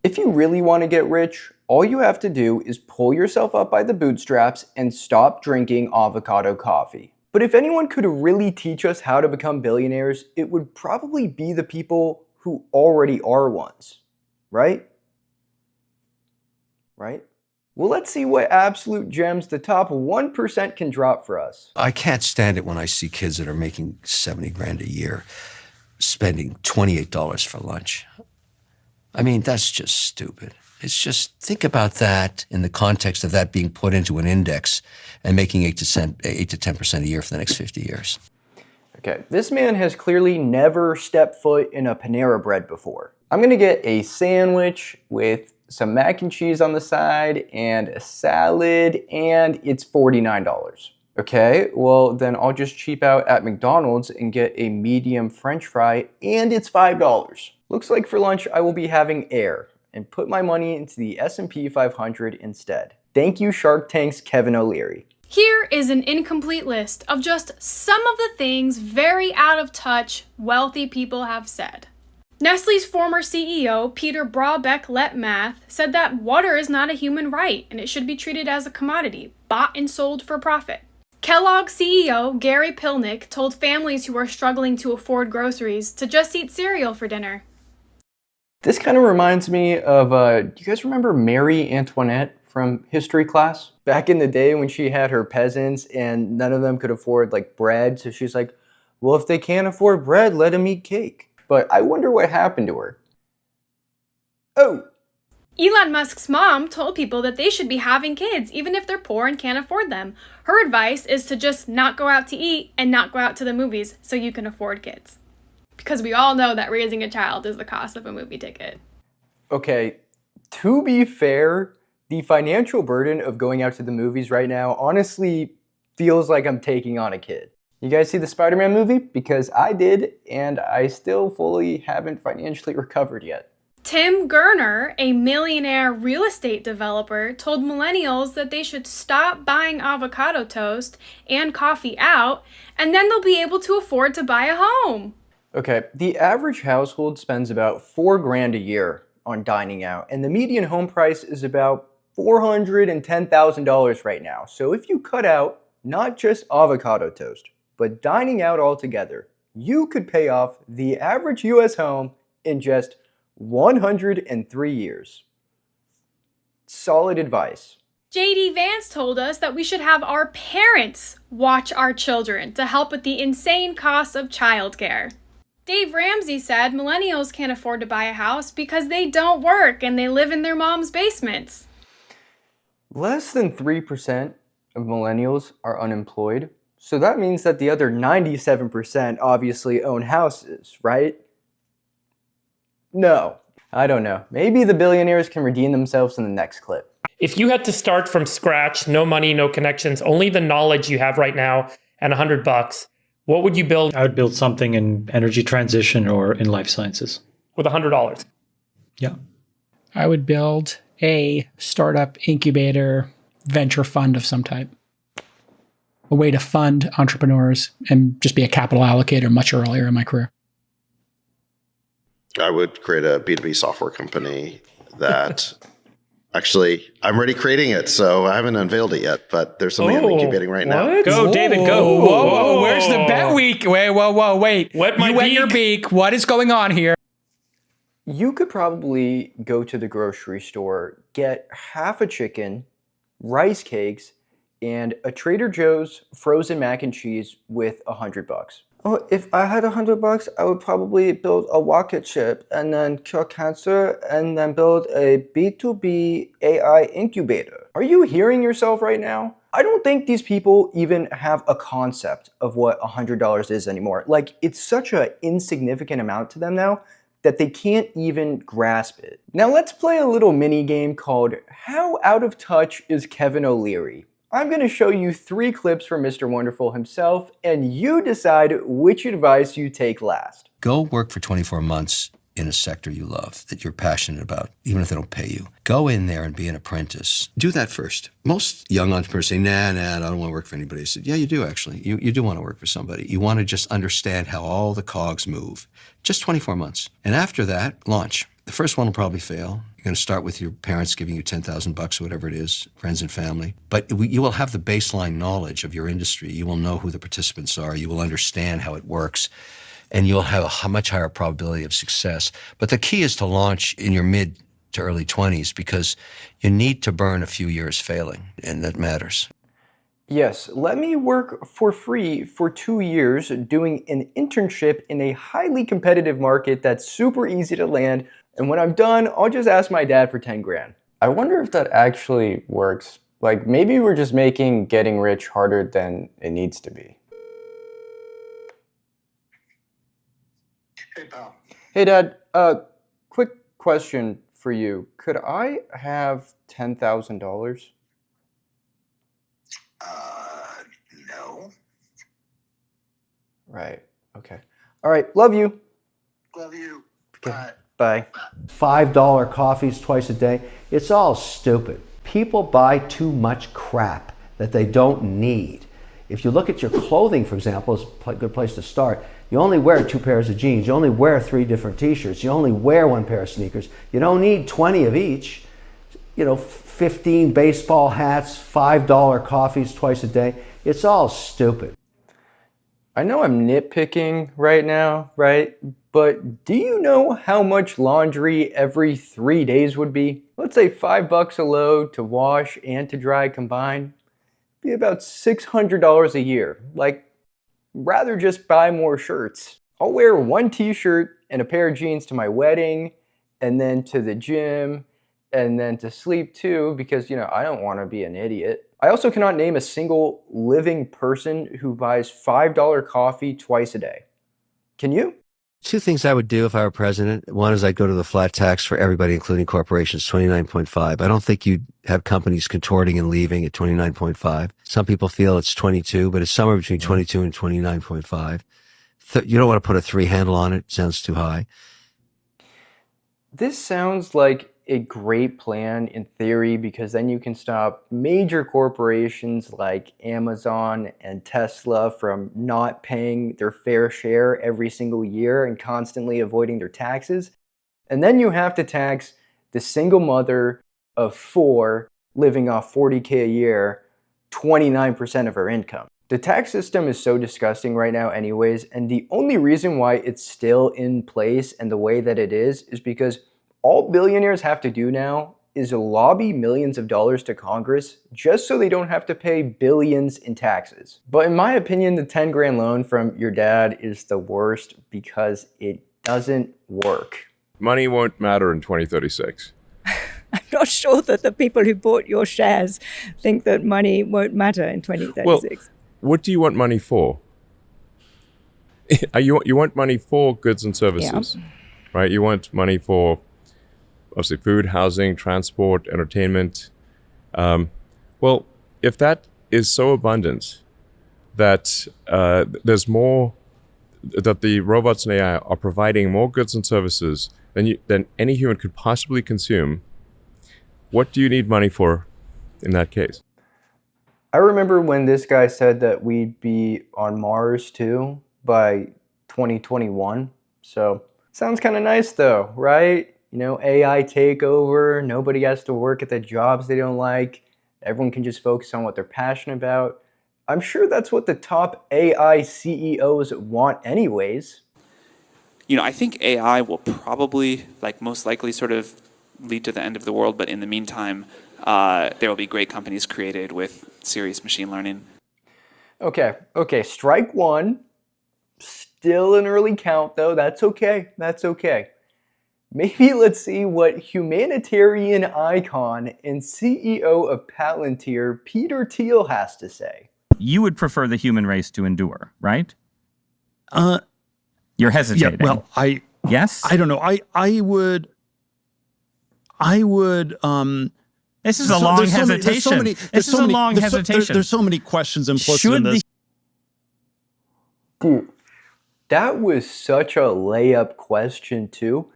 If you really want to get rich, all you have to do is pull yourself up by the bootstraps and stop drinking avocado coffee. But if anyone could really teach us how to become billionaires, it would probably be the people who already are ones, right? Right? Well, let's see what absolute gems the top 1% can drop for us. I can't stand it when I see kids that are making 70 grand a year spending $28 for lunch. I mean, that's just stupid. It's just, think about that in the context of that being put into an index and making 8 to 10% a year for the next 50 years. Okay, this man has clearly never stepped foot in a Panera Bread before. I'm gonna get a sandwich with some mac and cheese on the side and a salad, and it's $49. Okay, well then I'll just cheap out at McDonald's and get a medium French fry, and it's $5. Looks like for lunch I will be having air and put my money into the S&P 500 instead. Thank you, Shark Tank's Kevin O'Leary. Here is an incomplete list of just some of the things very out of touch wealthy people have said. Nestle's former CEO, Peter Brabeck-Letmathe, said that water is not a human right and it should be treated as a commodity, bought and sold for profit. Kellogg's CEO, Gary Pilnick, told families who are struggling to afford groceries to just eat cereal for dinner. This kind of reminds me of, do you guys remember Marie Antoinette from history class? Back in the day when she had her peasants and none of them could afford like bread, so she's like, well, if they can't afford bread, let them eat cake. But I wonder what happened to her. Oh! Elon Musk's mom told people that they should be having kids even if they're poor and can't afford them. Her advice is to just not go out to eat and not go out to the movies so you can afford kids. Because we all know that raising a child is the cost of a movie ticket. Okay, to be fair, the financial burden of going out to the movies right now honestly feels like I'm taking on a kid. You guys see the Spider-Man movie? Because I did, and I still fully haven't financially recovered yet. Tim Gurner, a millionaire real estate developer, told millennials that they should stop buying avocado toast and coffee out, and then they'll be able to afford to buy a home. Okay, the average household spends about $4 grand a year on dining out, and the median home price is about $410,000 right now. So if you cut out not just avocado toast, but dining out altogether, you could pay off the average US home in just 103 years. Solid advice. JD Vance told us that we should have our parents watch our children to help with the insane costs of childcare. Dave Ramsey said millennials can't afford to buy a house because they don't work and they live in their mom's basements. Less than 3% of millennials are unemployed. So that means that the other 97% obviously own houses, right? No, I don't know. Maybe the billionaires can redeem themselves in the next clip. If you had to start from scratch, no money, no connections, only the knowledge you have right now and $100, what would you build? I would build something in energy transition or in life sciences. With $100? Yeah. I would build a startup incubator venture fund of some type. A way to fund entrepreneurs and just be a capital allocator much earlier in my career. I would create a B2B software company that actually, I'm already creating it, so I haven't unveiled it yet, but there's something I'm incubating right now. Go, David, go. Whoa, where's the bet week? Wait. Wet my you wet your beak. What is going on here? You could probably go to the grocery store, get half a chicken, rice cakes, and a Trader Joe's frozen mac and cheese with $100. Oh, if I had $100, I would probably build a rocket ship and then cure cancer and then build a B2B AI incubator. Are you hearing yourself right now? I don't think these people even have a concept of what $100 is anymore. Like, it's such an insignificant amount to them now that they can't even grasp it. Now let's play a little mini game called How Out of Touch is Kevin O'Leary? I'm going to show you 3 clips from Mr. Wonderful himself, and you decide which advice you take last. Go work for 24 months in a sector you love, that you're passionate about, even if they don't pay you. Go in there and be an apprentice. Do that first. Most young entrepreneurs say, nah, I don't want to work for anybody. I said, yeah, you do actually. You do want to work for somebody. You want to just understand how all the cogs move. Just 24 months. And after that, launch. The first one will probably fail. You're going to start with your parents giving you $10,000 or whatever it is, friends and family. But you will have the baseline knowledge of your industry. You will know who the participants are. You will understand how it works. And you'll have a much higher probability of success. But the key is to launch in your mid to early 20s because you need to burn a few years failing, and that matters. Yes, let me work for free for 2 years doing an internship in a highly competitive market that's super easy to land. And when I'm done, I'll just ask my dad for 10 grand. I wonder if that actually works. Like maybe we're just making getting rich harder than it needs to be. Hey, pal. Hey Dad, quick question for you. Could I have $10,000? No. Right, okay. All right, love you. Love you. Okay. Bye. $5 coffees twice a day. It's all stupid. People buy too much crap that they don't need. If you look at your clothing, for example, it's a good place to start. You only wear 2 pairs of jeans. You only wear 3 different t-shirts. You only wear 1 pair of sneakers. You don't need 20 of each. 15 baseball hats, $5 coffees twice a day. It's all stupid. I know I'm nitpicking right now, right? But do you know how much laundry every 3 days would be? Let's say $5 a load to wash and to dry combined. Be about $600 a year. Like, rather just buy more shirts. I'll wear 1 t-shirt and a pair of jeans to my wedding, and then to the gym, and then to sleep too, because, I don't want to be an idiot. I also cannot name a single living person who buys $5 coffee twice a day. Can you? 2 things I would do if I were president. One is I'd go to the flat tax for everybody, including corporations, 29.5. I don't think you'd have companies contorting and leaving at 29.5. Some people feel it's 22, but it's somewhere between 22 and 29.5. You don't want to put a 3 handle on it. It sounds too high. This sounds like a great plan in theory, because then you can stop major corporations like Amazon and Tesla from not paying their fair share every single year and constantly avoiding their taxes. And then you have to tax the single mother of 4 living off $40K a year, 29% of her income. The tax system is so disgusting right now anyways, and the only reason why it's still in place and the way that it is because all billionaires have to do now is lobby millions of dollars to Congress just so they don't have to pay billions in taxes. But in my opinion, the 10 grand loan from your dad is the worst because it doesn't work. Money won't matter in 2036. I'm not sure that the people who bought your shares think that money won't matter in 2036. Well, what do you want money for? You want money for goods and services, right? You want money for obviously food, housing, transport, entertainment. Well, if that is so abundant that there's more, that the robots and AI are providing more goods and services than any human could possibly consume, what do you need money for in that case? I remember when this guy said that we'd be on Mars too by 2021. So sounds kind of nice though, right? AI takeover, nobody has to work at the jobs they don't like. Everyone can just focus on what they're passionate about. I'm sure that's what the top AI CEOs want anyways. I think AI will probably, most likely sort of lead to the end of the world, but in the meantime, there will be great companies created with serious machine learning. Okay, strike 1. Still an early count though, that's okay. Maybe let's see what humanitarian icon and CEO of Palantir, Peter Thiel, has to say. You would prefer the human race to endure, right? You're hesitating. Yeah, well, yes? I don't know. I would. This is a long hesitation. This is a long hesitation. There's so many questions implicit in this. Dude, that was such a layup question too.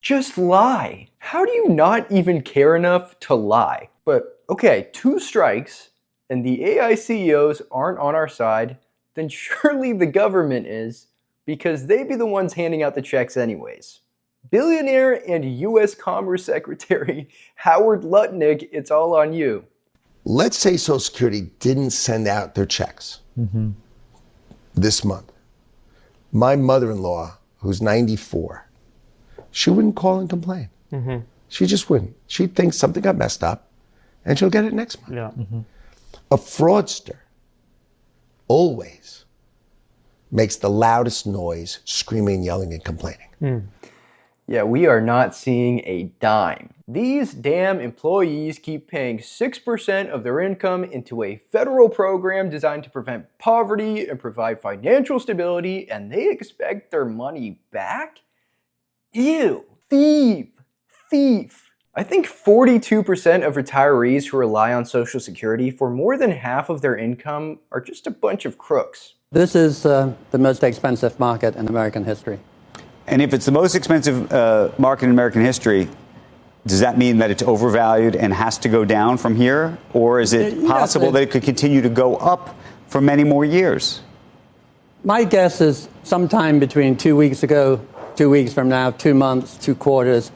Just lie. How do you not even care enough to lie? But okay, 2 strikes and the AI CEOs aren't on our side, then surely the government is, because they'd be the ones handing out the checks anyways. Billionaire and U.S. Commerce Secretary Howard Lutnick, it's all on you. Let's say Social Security didn't send out their checks this month. My mother-in-law, who's 94, she wouldn't call and complain. She just wouldn't. She'd think something got messed up, and she'll get it next month. Yeah. A fraudster always makes the loudest noise, screaming, yelling, and complaining. Yeah, we are not seeing a dime. These damn employees keep paying 6% of their income into a federal program designed to prevent poverty and provide financial stability, and they expect their money back? Ew. Thief. I think 42% of retirees who rely on Social Security for more than half of their income are just a bunch of crooks. This is the most expensive market in American history. And if it's the most expensive market in American history, does that mean that it's overvalued and has to go down from here? Or is it possible that it could continue to go up for many more years? My guess is sometime between 2 weeks ago, 2 weeks from now, 2 months, 2 quarters,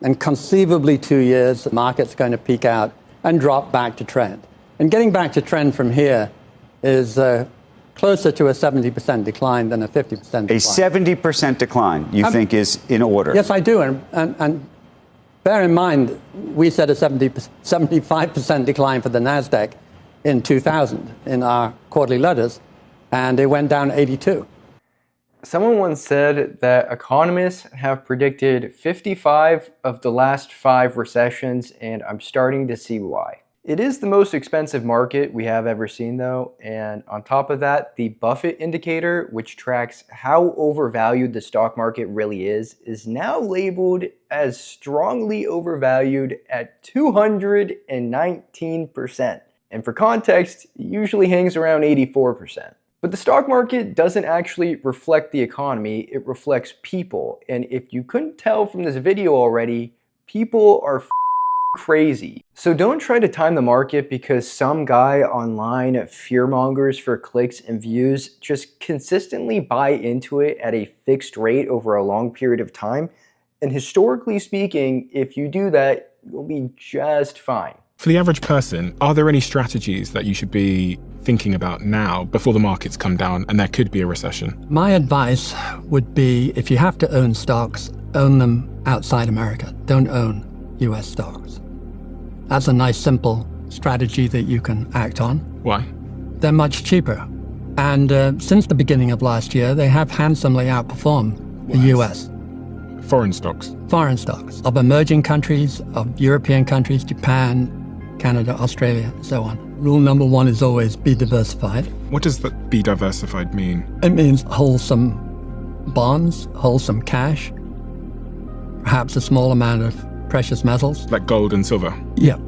and conceivably 2 years, the market's going to peak out and drop back to trend. And getting back to trend from here is closer to a 70% decline than a 50% decline. A 70% decline, you think, is in order? Yes, I do. And bear in mind, we said a 75% decline for the NASDAQ in 2000 in our quarterly letters, and it went down 82. Someone once said that economists have predicted 55 of the last 5 recessions, and I'm starting to see why. It is the most expensive market we have ever seen though, and on top of that, the Buffett indicator, which tracks how overvalued the stock market really is now labeled as strongly overvalued at 219%. And for context, it usually hangs around 84%. But the stock market doesn't actually reflect the economy, it reflects people. And if you couldn't tell from this video already, people are crazy. So don't try to time the market because some guy online fearmongers for clicks and views. Just consistently buy into it at a fixed rate over a long period of time. And historically speaking, if you do that, you'll be just fine. For the average person, are there any strategies that you should be thinking about now before the markets come down and there could be a recession? My advice would be, if you have to own stocks, own them outside America. Don't own US stocks. That's a nice, simple strategy that you can act on. Why? They're much cheaper. And since the beginning of last year, they have handsomely outperformed the US. Foreign stocks? Foreign stocks of emerging countries, of European countries, Japan, Canada, Australia, and so on. Rule number 1 is always be diversified. What does that be diversified mean? It means wholesome bonds, wholesome cash, perhaps a small amount of precious metals. Like gold and silver? Yeah.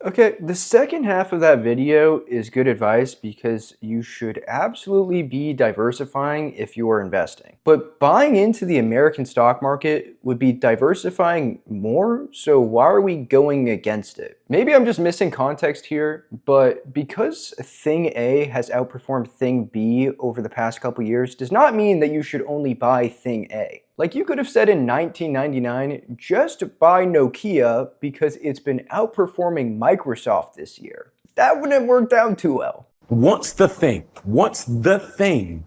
Okay, the second half of that video is good advice because you should absolutely be diversifying if you are investing. But buying into the American stock market would be diversifying more, so why are we going against it? Maybe I'm just missing context here, but because Thing A has outperformed Thing B over the past couple years does not mean that you should only buy Thing A. Like you could have said in 1999, just buy Nokia because it's been outperforming Microsoft this year. That wouldn't have worked out too well. What's the thing? What's the thing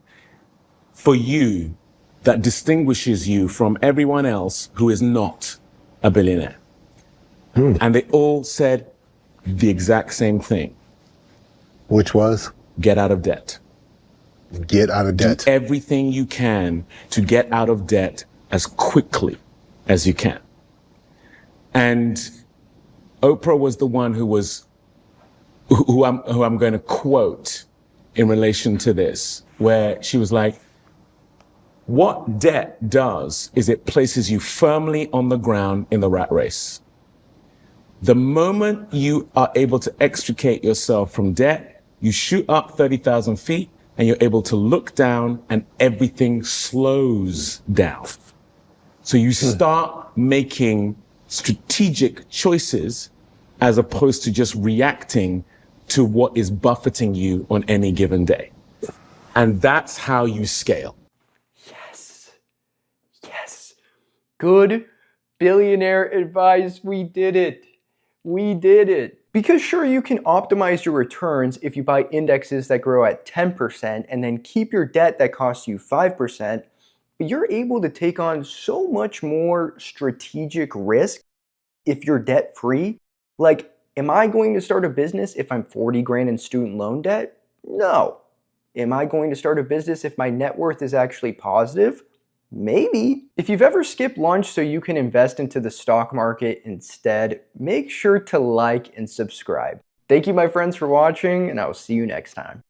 for you that distinguishes you from everyone else who is not a billionaire? And they all said the exact same thing. Which was? Get out of debt. Get out of debt. Do everything you can to get out of debt as quickly as you can. And Oprah was the one who I'm going to quote in relation to this, where she was like, what debt does is it places you firmly on the ground in the rat race. The moment you are able to extricate yourself from debt, you shoot up 30,000 feet and you're able to look down and everything slows down. So you start making strategic choices as opposed to just reacting to what is buffeting you on any given day. And that's how you scale. Yes. Good billionaire advice. We did it. We did it. Because sure, you can optimize your returns if you buy indexes that grow at 10% and then keep your debt that costs you 5%, but you're able to take on so much more strategic risk if you're debt free. Like, am I going to start a business if I'm 40 grand in student loan debt? No. Am I going to start a business if my net worth is actually positive? Maybe. If you've ever skipped lunch so you can invest into the stock market instead, make sure to like and subscribe. Thank you, my friends, for watching, and I will see you next time.